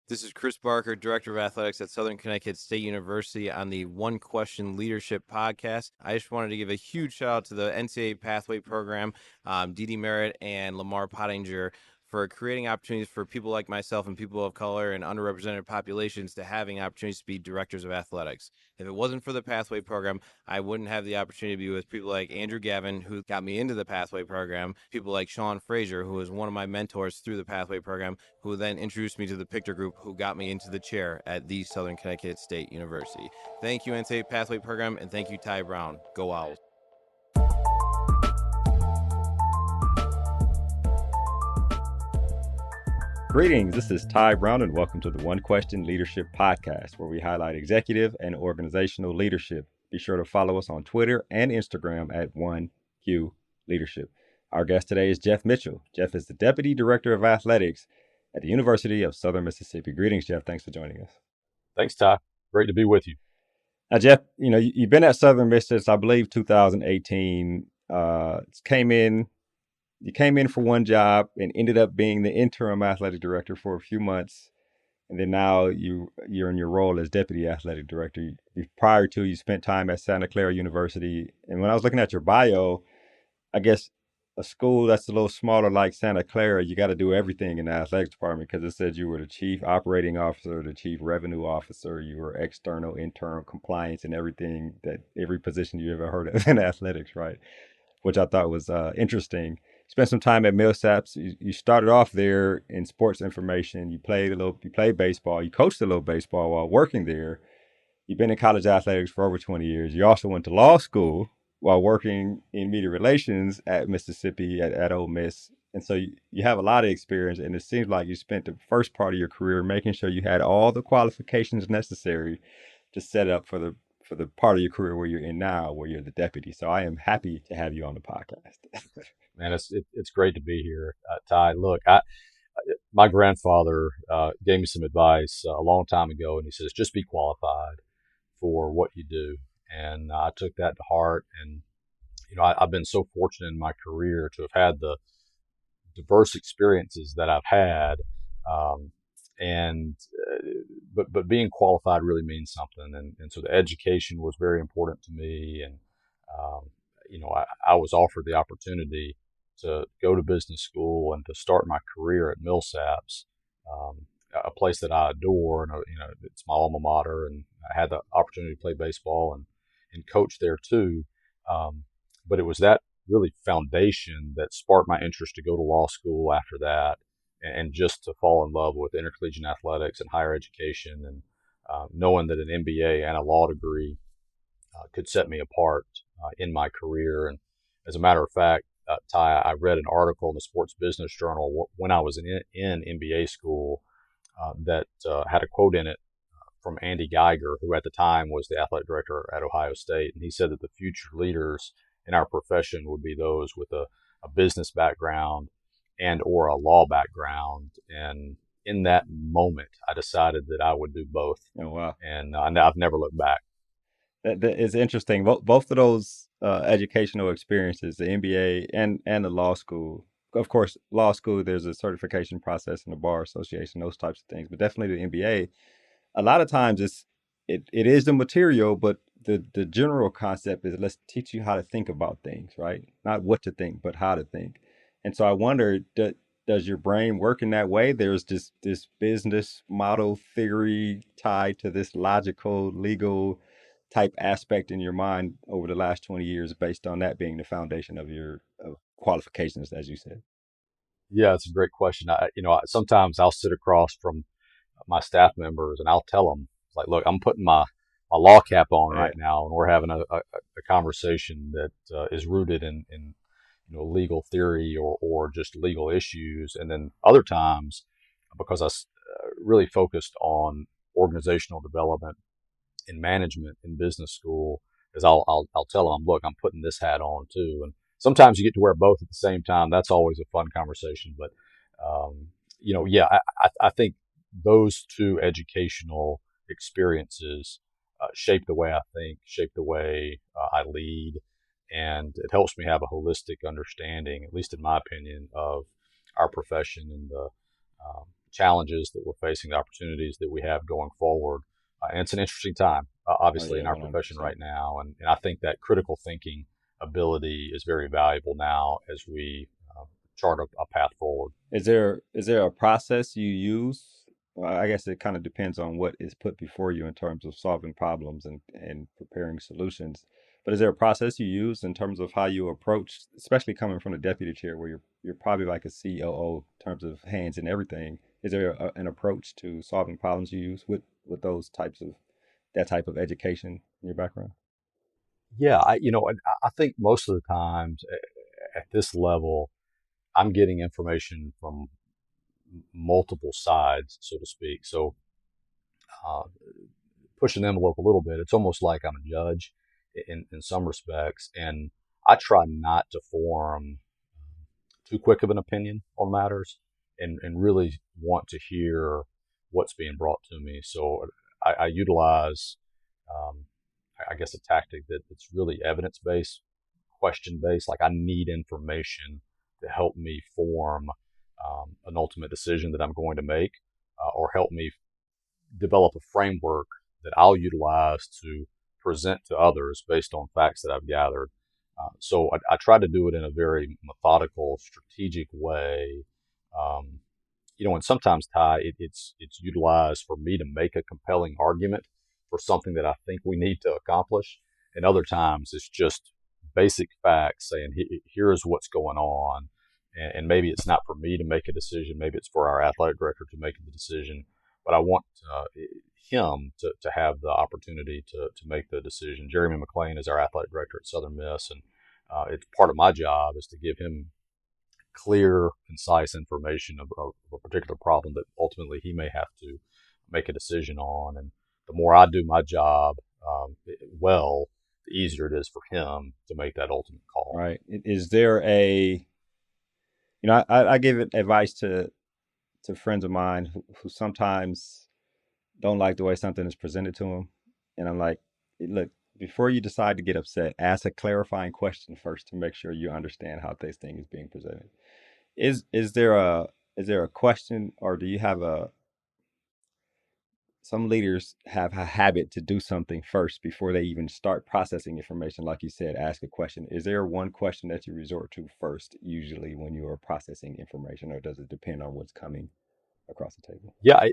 This is Chris Barker, Director of Athletics at Southern Connecticut State University on the One Question Leadership Podcast. I just wanted to give a huge shout out to the NCAA Pathway Program, Dee Merritt and Lamar Pottinger, for creating opportunities for people like myself and people of color and underrepresented populations to having opportunities to be directors of athletics. If it wasn't for the Pathway Program, I wouldn't have the opportunity to be with people like Andrew Gavin, who got me into the Pathway Program, people like Sean Frazier, who was one of my mentors through the Pathway Program, who then introduced me to the Pictor Group, who got me into the chair at the Southern Connecticut State University. Thank you, NCAA Pathway Program, and thank you, Ty Brown. Go Owls. Greetings, this is Ty Brown, and welcome to the One Question Leadership Podcast, where we highlight executive and organizational leadership. Be sure to follow us on Twitter and Instagram at 1Q Leadership. Our guest today is Jeff Mitchell. Jeff is the Deputy Director of Athletics at the University of Southern Mississippi. Greetings, Jeff. Thanks for joining us. Thanks, Ty. Great to be with you. Now, Jeff, you've been at Southern Miss since, I believe, 2018. You came in for one job and ended up being the interim athletic director for a few months. And then now you're in your role as deputy athletic director. Prior to, you spent time at Santa Clara University. And when I was looking at your bio, I guess a school that's a little smaller like Santa Clara, you got to do everything in the athletics department, because it said you were the chief operating officer, the chief revenue officer, you were external, internal compliance, and every position you ever heard of in athletics, right? Which I thought was interesting. Spent some time at Millsaps. You started off there in sports information. You played baseball. You coached a little baseball while working there. You've been in college athletics for over 20 years. You also went to law school while working in media relations at Mississippi at Ole Miss. And so you have a lot of experience, and it seems like you spent the first part of your career making sure you had all the qualifications necessary to set up for the part of your career where you're in now, where you're the deputy. So I am happy to have you on the podcast. Man, it's great to be here, Ty. Look, my grandfather gave me some advice a long time ago, and he says, just be qualified for what you do. And I took that to heart. And, I've been so fortunate in my career to have had the diverse experiences that I've had. But being qualified really means something. And so the education was very important to me. And, I was offered the opportunity to go to business school and to start my career at Millsaps, a place that I adore, and it's my alma mater, and I had the opportunity to play baseball and coach there too. But it was that really foundation that sparked my interest to go to law school after that, and just to fall in love with intercollegiate athletics and higher education, and knowing that an MBA and a law degree could set me apart in my career. And as a matter of fact, Ty, I read an article in the Sports Business Journal when I was in MBA school that had a quote in it from Andy Geiger, who at the time was the athletic director at Ohio State. And he said that the future leaders in our profession would be those with a business background and or a law background. And in that moment, I decided that I would do both. Oh, wow. And I've never looked back. That is interesting. Both of those educational experiences, the MBA and the law school. Of course, law school, there's a certification process in the bar association, those types of things. But definitely the MBA, a lot of times it is the material, but the general concept is, let's teach you how to think about things, right? Not what to think, but how to think. And so I wonder, does your brain work in that way? There's this business model theory tied to this logical, legal type aspect in your mind over the last 20 years, based on that being the foundation of your qualifications, as you said? Yeah, it's a great question. Sometimes I'll sit across from my staff members and I'll tell them, like, look, I'm putting my law cap on right now, and we're having a conversation that is rooted in legal theory or just legal issues. And then other times, because I really focused on organizational development in management in business school, is I'll tell them, look, I'm putting this hat on too. And sometimes you get to wear both at the same time. That's always a fun conversation. But I think those two educational experiences shape the way I think, shape the way I lead, and it helps me have a holistic understanding, at least in my opinion, of our profession and the challenges that we're facing, the opportunities that we have going forward. And it's an interesting time, obviously, in our profession 100%. right now. And I think that critical thinking ability is very valuable now as we chart a path forward. Is there a process you use? Well, I guess it kind of depends on what is put before you in terms of solving problems and preparing solutions. But is there a process you use in terms of how you approach, especially coming from the deputy chair, where you're probably like a COO in terms of hands and everything? Is there an approach to solving problems you use with those types of that type of education in your background? Yeah, I think most of the times at this level, I'm getting information from multiple sides, so to speak. So uh, pushing the envelope a little bit, it's almost like I'm a judge in some respects, and I try not to form too quick of an opinion on matters, and really want to hear what's being brought to me. So I utilize, um, I guess, a tactic that's really evidence based, question based. Like I need information to help me form an ultimate decision that I'm going to make, or help me develop a framework that I'll utilize to present to others based on facts that I've gathered. So I try to do it in a very methodical, strategic way. Um, and sometimes, Ty, it's utilized for me to make a compelling argument for something that I think we need to accomplish, and other times it's just basic facts saying here's what's going on, and maybe it's not for me to make a decision, maybe it's for our athletic director to make the decision, but I want him to have the opportunity to make the decision. Jeremy McLean is our athletic director at Southern Miss, and it's part of my job is to give him clear, concise information of a particular problem that ultimately he may have to make a decision on. And the more I do my job well, the easier it is for him to make that ultimate call. Right. Is there I give advice to friends of mine who sometimes don't like the way something is presented to them. And I'm like, look, before you decide to get upset, ask a clarifying question first to make sure you understand how this thing is being presented. Is there a question, or do you have some leaders have a habit to do something first before they even start processing information? Like you said, ask a question. Is there one question that you resort to first, usually when you are processing information, or does it depend on what's coming across the table? Yeah,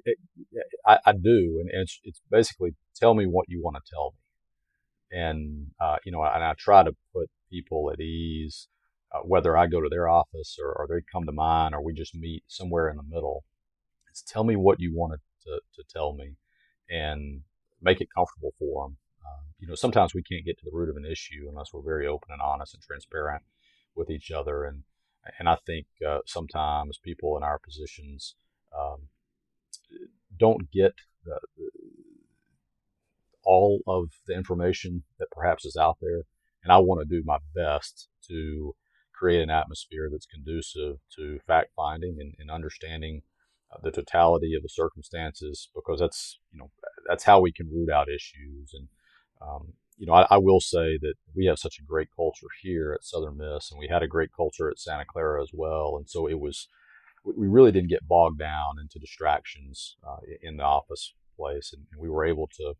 I do, and it's basically tell me what you want to tell me, and and I try to put people at ease, whether I go to their office or they come to mine or we just meet somewhere in the middle. It's tell me what you wanted to tell me, and make it comfortable for them. Sometimes we can't get to the root of an issue unless we're very open and honest and transparent with each other, and I think sometimes people in our positions um, don't get the, all of the information that perhaps is out there. And I want to do my best to create an atmosphere that's conducive to fact finding and understanding the totality of the circumstances, because that's how we can root out issues. And I will say that we have such a great culture here at Southern Miss, and we had a great culture at Santa Clara as well. And so we really didn't get bogged down into distractions in the office place, and we were able to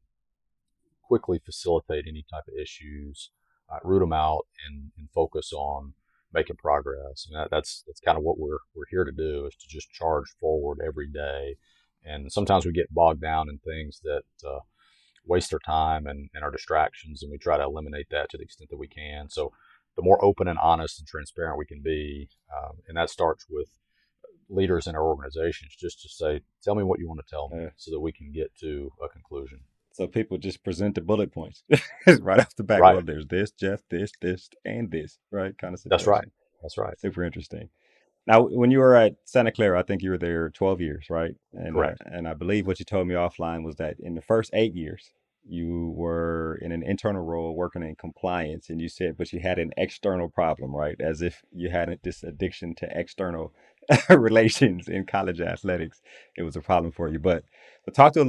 quickly facilitate any type of issues, root them out, and focus on making progress. And that's kind of what we're here to do, is to just charge forward every day. And sometimes we get bogged down in things that waste our time and our distractions, and we try to eliminate that to the extent that we can. So the more open and honest and transparent we can be, and that starts with leaders in our organizations, just to say, tell me what you want to tell me, so that we can get to a conclusion. So people just present the bullet points right off the bat. Right. Well, there's this, Jeff, this, and this, right? Kind of situation. That's right. That's right. Super interesting. Now, when you were at Santa Clara, I think you were there 12 years, right? And, Correct. And I believe what you told me offline was that in the first 8 years, you were in an internal role working in compliance, and you said, but you had an external problem, right? As if you had this addiction to external relations in college athletics. It was a problem for you. But talk to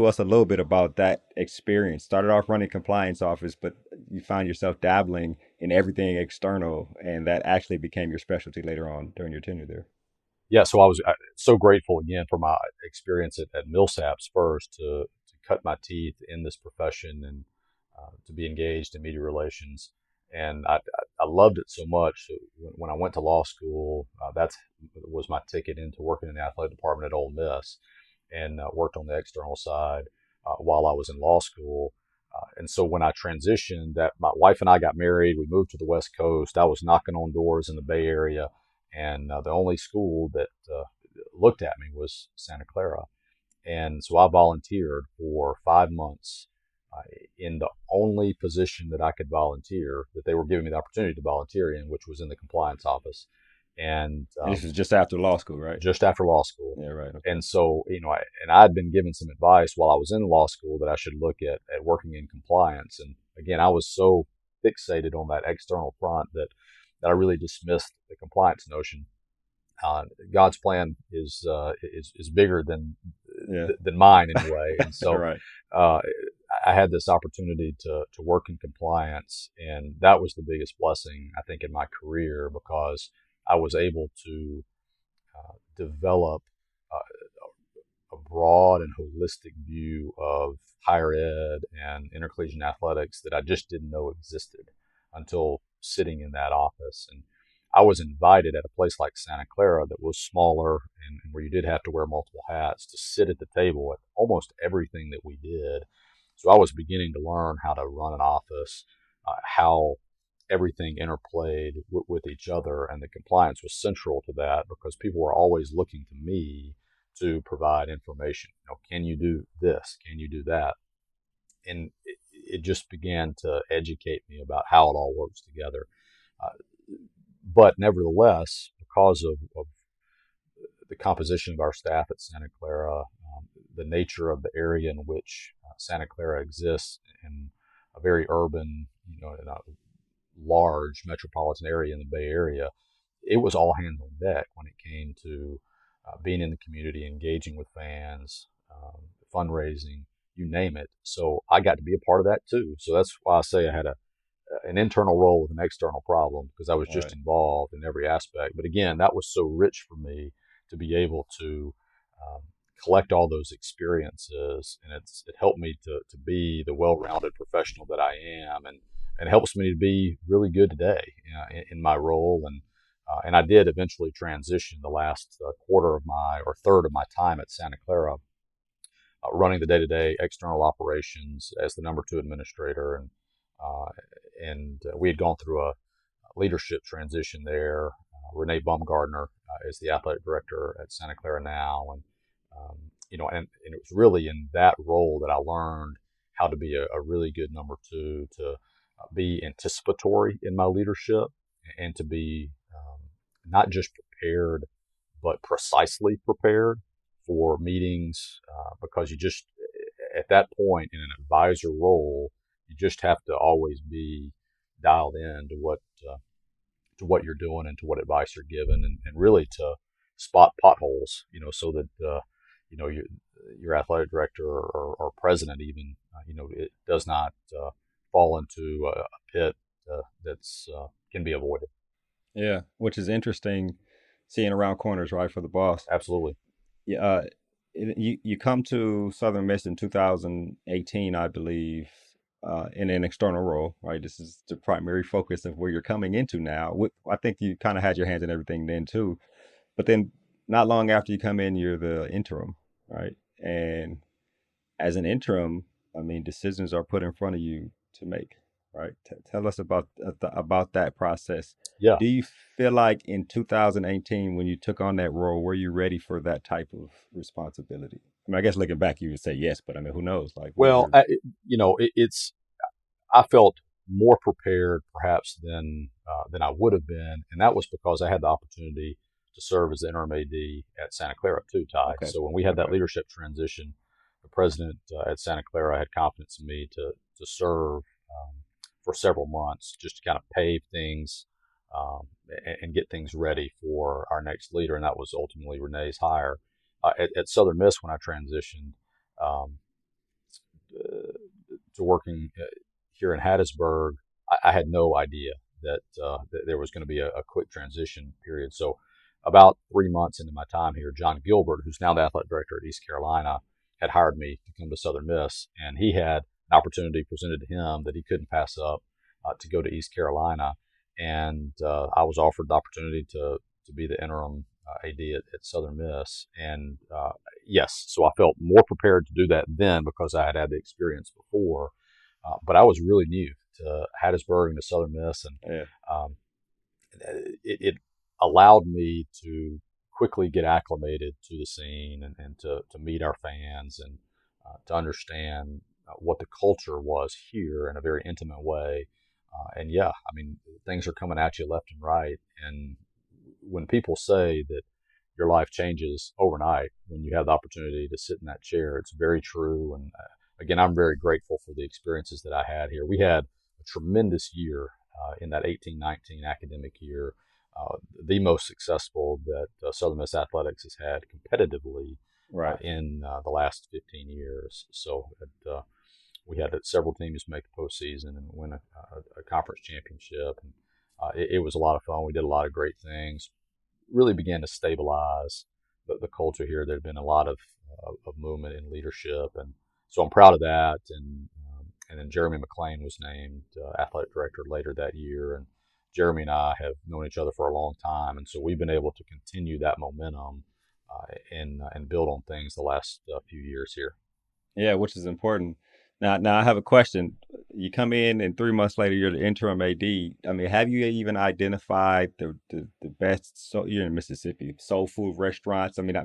us a little bit about that experience. Started off running compliance office, but you found yourself dabbling in everything external, and that actually became your specialty later on during your tenure there. Yeah, so I was so grateful again for my experience at Millsaps first to cut my teeth in this profession and to be engaged in media relations. And I loved it so much. So when I went to law school, that was my ticket into working in the athletic department at Ole Miss, and worked on the external side while I was in law school. And so when I transitioned, that my wife and I got married, we moved to the West Coast. I was knocking on doors in the Bay Area, and the only school that looked at me was Santa Clara. And so I volunteered for 5 months uh, in the only position that I could volunteer, that they were giving me the opportunity to volunteer in, which was in the compliance office. And And this was just after law school, right? just after law school. Yeah, right. Okay. And so, I'd been given some advice while I was in law school that I should look at working in compliance. And again, I was so fixated on that external front that I really dismissed the compliance notion. God's plan is bigger than mine anyway. And so, Right. uh, I had this opportunity to work in compliance, and that was the biggest blessing I think in my career, because I was able to develop a broad and holistic view of higher ed and intercollegiate athletics that I just didn't know existed until sitting in that office. And I was invited at a place like Santa Clara that was smaller and where you did have to wear multiple hats to sit at the table at almost everything that we did. So I was beginning to learn how to run an office, how everything interplayed with each other, and the compliance was central to that because people were always looking to me to provide information. Can you do this? Can you do that? And it just began to educate me about how it all works together. But nevertheless, because of the composition of our staff at Santa Clara, the nature of the area in which Santa Clara exists, in a very urban, in a large metropolitan area in the Bay Area, it was all hands on deck when it came to being in the community, engaging with fans, fundraising, you name it. So I got to be a part of that too. So that's why I say I had an internal role with an external problem, because I was just involved in every aspect. But again, that was so rich for me to be able to um, collect all those experiences, and it helped me to be the well-rounded professional that I am, and helps me to be really good today in my role. And I did eventually transition the last third of my time at Santa Clara, running the day-to-day external operations as the number 2 administrator, and we had gone through a leadership transition there. Renee Baumgardner is the athletic director at Santa Clara now, and it was really in that role that I learned how to be a really good number 2, to be anticipatory in my leadership, and to be not just prepared, but precisely prepared for meetings, because you just, at that point in an advisor role, you just have to always be dialed in to what you're doing and to what advice you're given, and really to spot potholes, so that your athletic director or president even, it does not fall into a pit that's can be avoided. Yeah, which is interesting, seeing around corners, right, for the boss. Absolutely. Yeah, you come to Southern Miss in 2018, I believe, in an external role, right? This is the primary focus of where you're coming into now. I think you kind of had your hands in everything then too, but then not long after you come in, you're the interim, right? And as an interim, I mean, decisions are put in front of you to make, right? Tell us about that process. Yeah. Do you feel like in 2018, when you took on that role, were you ready for that type of responsibility? I mean, I guess looking back, you would say yes, but I mean, who knows? Like, Well, I felt more prepared perhaps than I would have been, and that was because I had the opportunity to serve as the interim AD at Santa Clara too, Ty. Okay. So when we had that leadership transition, the president at Santa Clara had confidence in me to serve for several months, just to kind of pave things and get things ready for our next leader, and that was ultimately Renee's hire. At Southern Miss, when I transitioned um, to working here in Hattiesburg, I had no idea that there was going to be a quick transition period. So about 3 months into my time here, John Gilbert, who's now the athletic director at East Carolina, had hired me to come to Southern Miss, and he had an opportunity presented to him that he couldn't pass up to go to East Carolina, and I was offered the opportunity to be the interim AD at Southern Miss, and yes, so I felt more prepared to do that then because I had the experience before, but I was really new to Hattiesburg and to Southern Miss, and it allowed me to quickly get acclimated to the scene and to meet our fans and to understand what the culture was here in a very intimate way. And yeah, I mean, things are coming at you left and right. And when people say that your life changes overnight when you have the opportunity to sit in that chair, it's very true. And again, I'm very grateful for the experiences that I had here. We had a tremendous year in that 18-19 academic year, the most successful that Southern Miss Athletics has had competitively in the last 15 years. So we had several teams make the postseason and win a conference championship. And it was a lot of fun. We did a lot of great things. Really began to stabilize the culture here. There had been a lot of movement in leadership, and so I'm proud of that. And then Jeremy McClain was named athletic director later that year, and Jeremy and I have known each other for a long time, and so we've been able to continue that momentum and build on things the last few years here. Yeah, which is important. Now I have a question. You come in, and 3 months later, you're the interim AD. I mean, have you even identified the best? So you're in Mississippi, soul food restaurants. I mean,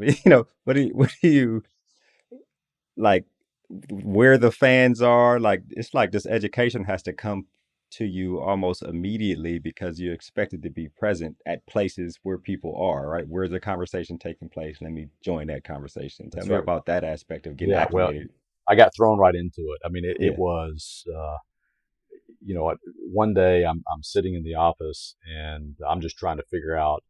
what do you like? Where the fans are? Like, it's like this education has to come to you almost immediately because you're expected to be present at places where people are, right? Where's the conversation taking place? Let me join that conversation. Tell me about that aspect of getting acclimated. Well, I got thrown right into it. I mean, it was, one day I'm sitting in the office and I'm just trying to figure out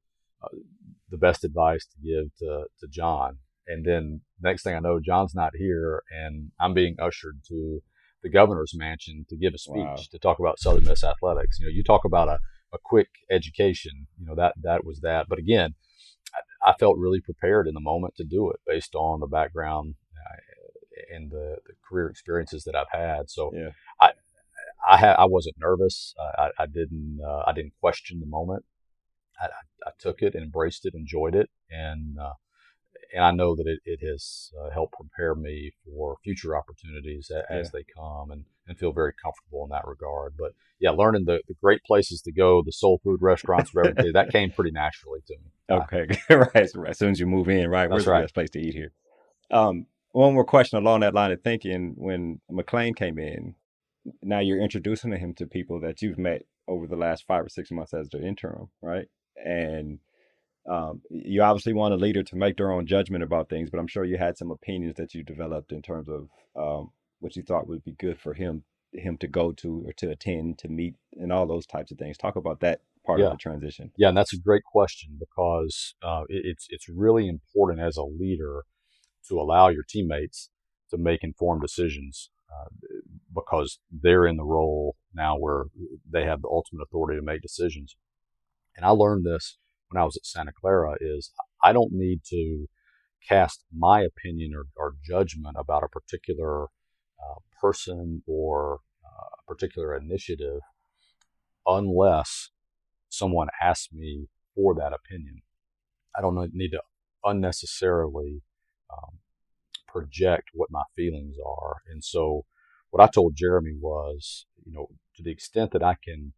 the best advice to give to John. And then next thing I know, John's not here, and I'm being ushered to the governor's mansion to give a speech to talk about Southern Miss athletics. You talk about a quick education. That was that. But again, I felt really prepared in the moment to do it based on the background and the career experiences that I've had. So I wasn't nervous. I didn't question the moment. I took it, embraced it, enjoyed it, and I know that it has helped prepare me for future opportunities as they come, and feel very comfortable in that regard. But yeah, learning the great places to go, the soul food restaurants, whatever, that came pretty naturally to me. Okay, right. So as soon as you move in, right? Where's the best place to eat here? One more question along that line of thinking. When McClain came in, now you're introducing him to people that you've met over the last 5 or 6 months as the interim, right? And you obviously want a leader to make their own judgment about things, but I'm sure you had some opinions that you developed in terms of what you thought would be good for him to go to or to attend, to meet, and all those types of things. Talk about that part of the transition. Yeah, and that's a great question because it's really important as a leader to allow your teammates to make informed decisions because they're in the role now where they have the ultimate authority to make decisions. And I learned this when I was at Santa Clara is I don't need to cast my opinion or judgment about a particular person or a particular initiative unless someone asks me for that opinion. I don't need to unnecessarily project what my feelings are. And so what I told Jeremy was, to the extent that I can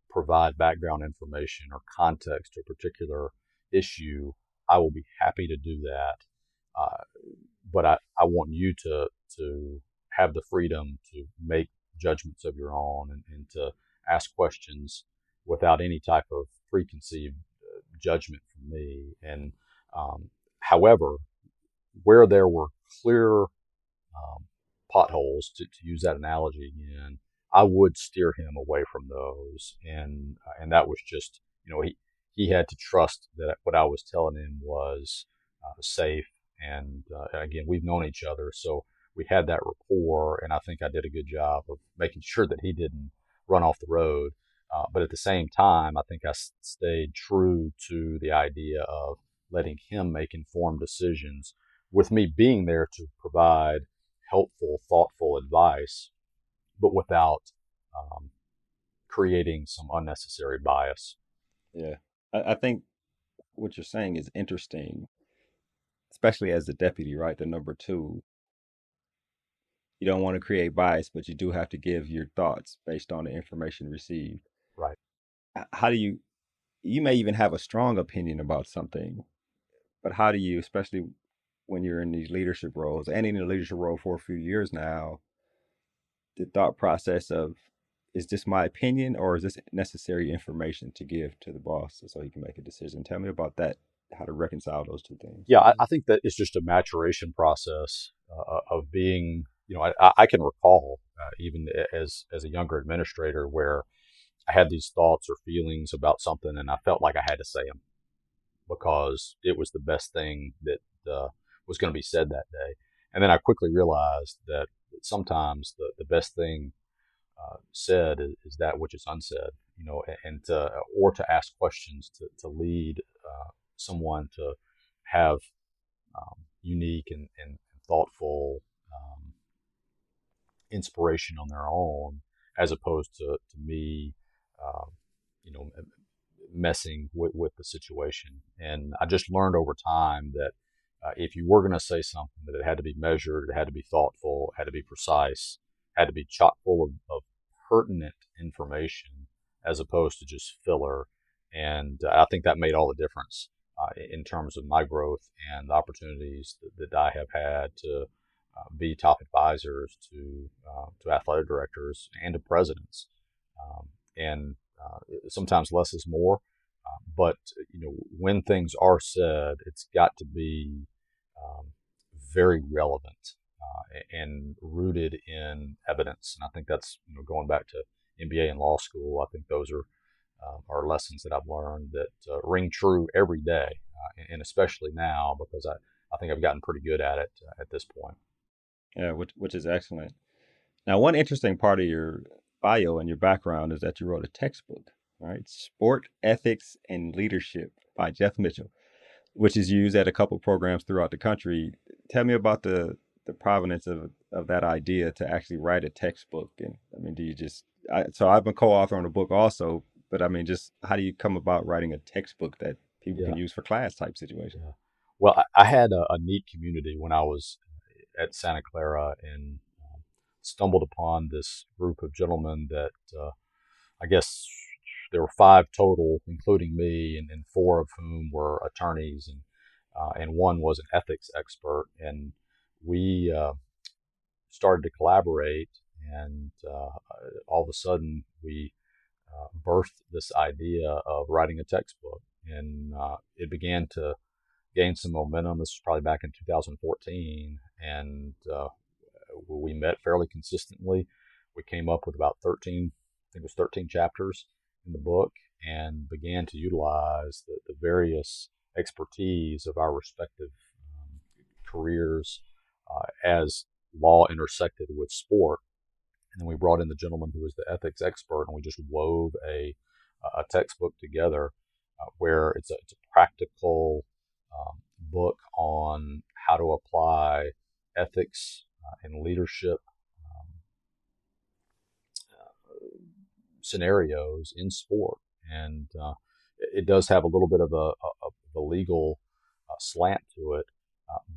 provide background information or context to a particular issue, I will be happy to do that. But I want you to have the freedom to make judgments of your own and to ask questions without any type of preconceived judgment from me. And however, where there were clear potholes, to use that analogy again, I would steer him away from those. And that was just, he had to trust that what I was telling him was safe. And again, we've known each other, so we had that rapport. And I think I did a good job of making sure that he didn't run off the road. But at the same time, I think I stayed true to the idea of letting him make informed decisions, with me being there to provide helpful, thoughtful advice, but without um, creating some unnecessary bias. Yeah. I think what you're saying is interesting, especially as the deputy, right? The number two. You don't want to create bias, but you do have to give your thoughts based on the information received. Right. How do you may even have a strong opinion about something, but how do you, especially when you're in these leadership roles and in a leadership role for a few years now, the thought process of, is this my opinion or is this necessary information to give to the boss so he can make a decision? Tell me about that, how to reconcile those two things. Yeah, I think that it's just a maturation process of being, I can recall even as a younger administrator where I had these thoughts or feelings about something and I felt like I had to say them because it was the best thing that was going to be said that day. And then I quickly realized that sometimes the best thing said is that which is unsaid, and or to ask questions to lead someone to have unique and thoughtful inspiration on their own, as opposed to me, um, you know, messing with the situation. And I just learned over time that if you were going to say something, that it had to be measured, it had to be thoughtful, it had to be precise, had to be chock full of pertinent information as opposed to just filler. And I think that made all the difference in terms of my growth and the opportunities that I have had to be top advisors to athletic directors and to presidents. And sometimes less is more. But when things are said, it's got to be very relevant and rooted in evidence. And I think that's going back to MBA and law school. I think those are lessons that I've learned that ring true every day, and especially now because I think I've gotten pretty good at it at this point. Yeah, which is excellent. Now, one interesting part of your bio and your background is that you wrote a textbook, right? Sport Ethics and Leadership by Jeff Mitchell, which is used at a couple programs throughout the country. Tell me about the provenance of that idea to actually write a textbook. And I mean, do you just so I've been co-author on the book also, but I mean, just how do you come about writing a textbook that people Yeah. can use for class type situations? Yeah. Well, I had a neat community when I was at Santa Clara and stumbled upon this group of gentlemen that I guess there were five total, including me, and four of whom were attorneys, and one was an ethics expert. And we started to collaborate, and all of a sudden we birthed this idea of writing a textbook, and it began to gain some momentum. This was probably back in 2014, and we met fairly consistently. We came up with about 13, I think it was 13 chapters in the book, and began to utilize the various expertise of our respective careers as law intersected with sport. And then we brought in the gentleman who was the ethics expert, and we just wove a textbook together where it's a practical book on how to apply ethics and leadership scenarios in sport. And it does have a little bit of a legal slant to it,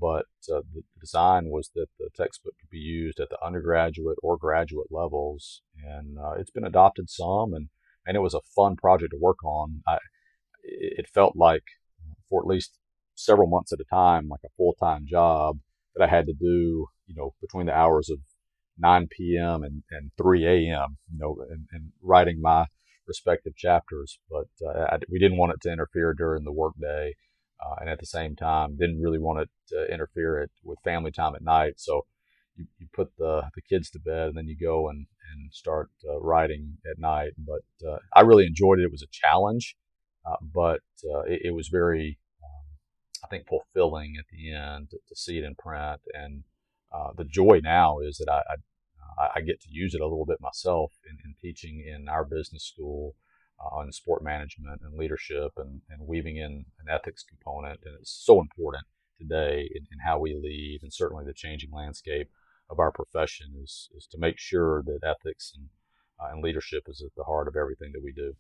but the design was that the textbook could be used at the undergraduate or graduate levels. And it's been adopted some, and it was a fun project to work on. It felt like, for at least several months at a time, like a full-time job that I had to do, between the hours of 9 p.m. and 3 a.m., and writing my respective chapters. But we didn't want it to interfere during the workday, and at the same time, didn't really want it to interfere with family time at night. So you put the kids to bed, and then you go and start writing at night. But I really enjoyed it. It was a challenge, but it was very, I think, fulfilling at the end to see it in print. And the joy now is that I get to use it a little bit myself in teaching in our business school on sport management and leadership and weaving in an ethics component. And it's so important today in how we lead, and certainly the changing landscape of our profession is to make sure that ethics and leadership is at the heart of everything that we do.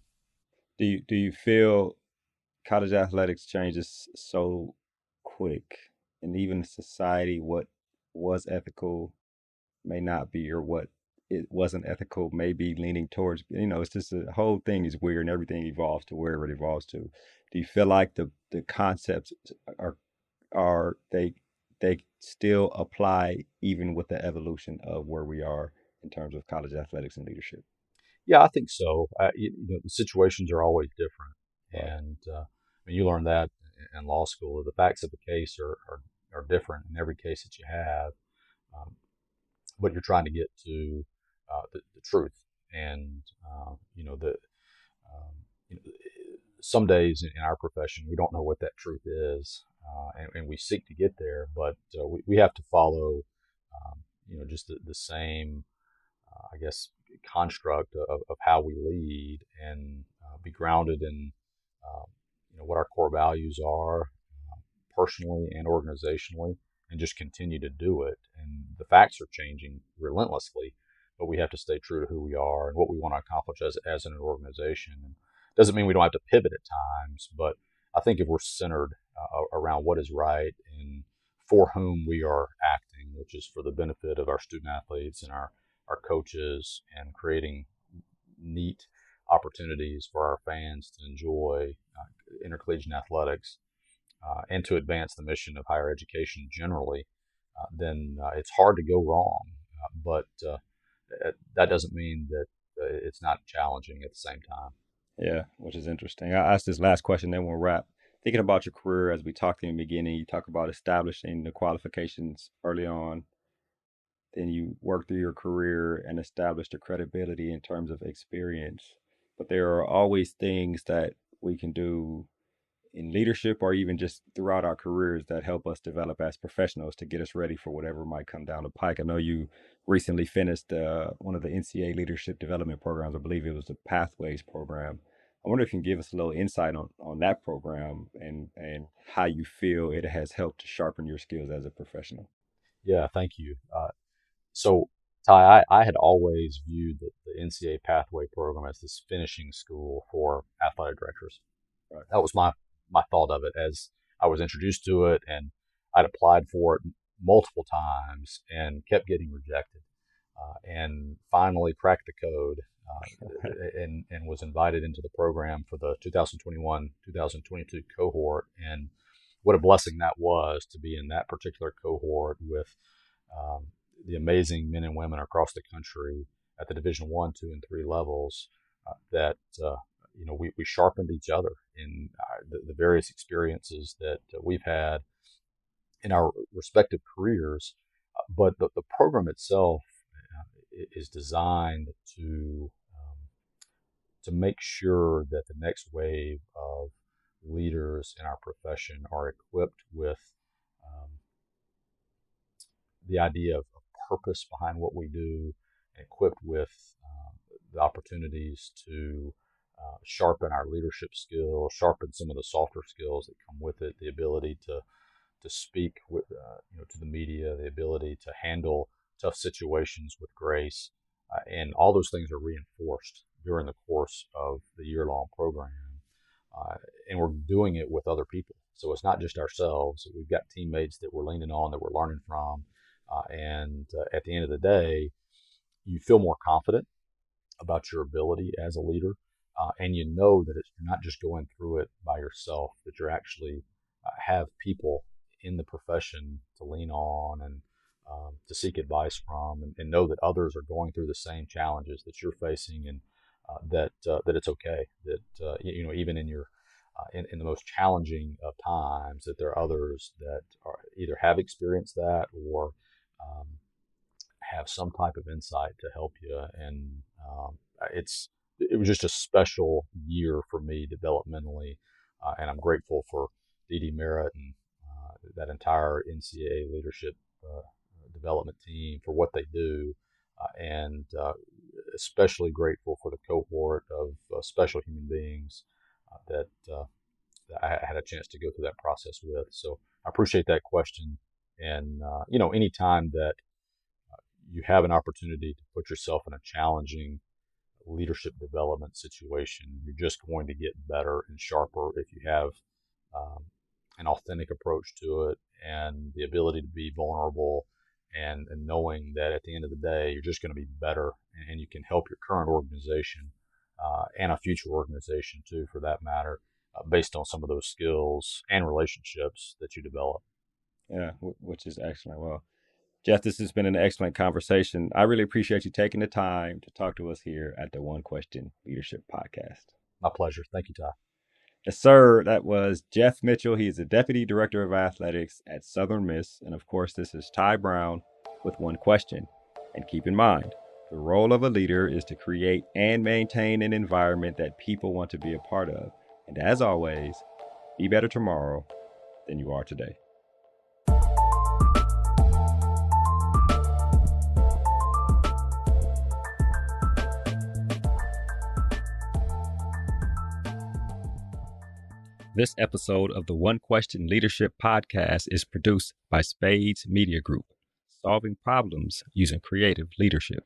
Do you feel college athletics changes so quick, and even society, what was ethical may not be, or what it wasn't ethical may be leaning towards, it's just the whole thing is weird and everything evolves to wherever it evolves to. Do you feel like the concepts are they still apply even with the evolution of where we are in terms of college athletics and leadership? Yeah, I think so. The situations are always different, Right. and I mean, you learn that in law school. The facts of the case are different in every case that you have, um, but you're trying to get to the truth. And um, you know, some days in our profession we don't know what that truth is, and we seek to get there, but we have to follow, just the same, I guess, construct of how we lead, and be grounded in, um, what our core values are, personally and organizationally, and just continue to do it. And the facts are changing relentlessly, but we have to stay true to who we are and what we want to accomplish as an organization. And doesn't mean we don't have to pivot at times, but I think if we're centered around what is right and for whom we are acting, which is for the benefit of our student athletes and our coaches, and creating neat opportunities for our fans to enjoy intercollegiate athletics, and to advance the mission of higher education generally, then it's hard to go wrong. But that doesn't mean that it's not challenging at the same time. Yeah, which is interesting. I asked this last question, then we'll wrap. Thinking about your career, as we talked in the beginning, you talk about establishing the qualifications early on. Then you work through your career and establish the credibility in terms of experience. But there are always things that we can do in leadership or even just throughout our careers that help us develop as professionals to get us ready for whatever might come down the pike. I know you recently finished one of the NCAA leadership development programs. I believe it was the Pathways program. I wonder if you can give us a little insight on that program and how you feel it has helped to sharpen your skills as a professional. Yeah, thank you. So, Ty, I had always viewed the NCAA Pathway program as this finishing school for athletic directors. Right. That was my thought of it as I was introduced to it, and I'd applied for it multiple times and kept getting rejected, and finally cracked the code, and was invited into the program for the 2021-2022 cohort. And what a blessing that was to be in that particular cohort with um, the amazing men and women across the country at the Division 1, 2, and 3 levels, that we sharpened each other in the various experiences that we've had in our respective careers. But the program itself is designed to make sure that the next wave of leaders in our profession are equipped with um, the idea of purpose behind what we do, equipped with the opportunities to sharpen our leadership skills, sharpen some of the softer skills that come with it, the ability to speak with to the media, the ability to handle tough situations with grace, and all those things are reinforced during the course of the year-long program. Uh, and we're doing it with other people. So it's not just ourselves. We've got teammates that we're leaning on, that we're learning from. And at the end of the day, you feel more confident about your ability as a leader. And you know that you're not just going through it by yourself, that you're actually have people in the profession to lean on and to seek advice from, and know that others are going through the same challenges that you're facing, and that it's okay. That even in your in the most challenging of times, that there are others that either have experienced that or um, have some type of insight to help you. And it was just a special year for me developmentally, and I'm grateful for Dee Merritt and that entire NCAA leadership development team for what they do. And especially grateful for the cohort of special human beings that I had a chance to go through that process with. So I appreciate that question. And, any time that you have an opportunity to put yourself in a challenging leadership development situation, you're just going to get better and sharper if you have an authentic approach to it and the ability to be vulnerable and knowing that at the end of the day, you're just going to be better and you can help your current organization and a future organization too, for that matter, based on some of those skills and relationships that you develop. Yeah, which is excellent. Well, Jeff, this has been an excellent conversation. I really appreciate you taking the time to talk to us here at the One Question Leadership Podcast. My pleasure. Thank you, Ty. Yes, sir. That was Jeff Mitchell. He is the Deputy Director of Athletics at Southern Miss. And of course, this is Ty Brown with One Question. And keep in mind, the role of a leader is to create and maintain an environment that people want to be a part of. And as always, be better tomorrow than you are today. This episode of the One Question Leadership Podcast is produced by Spades Media Group, solving problems using creative leadership.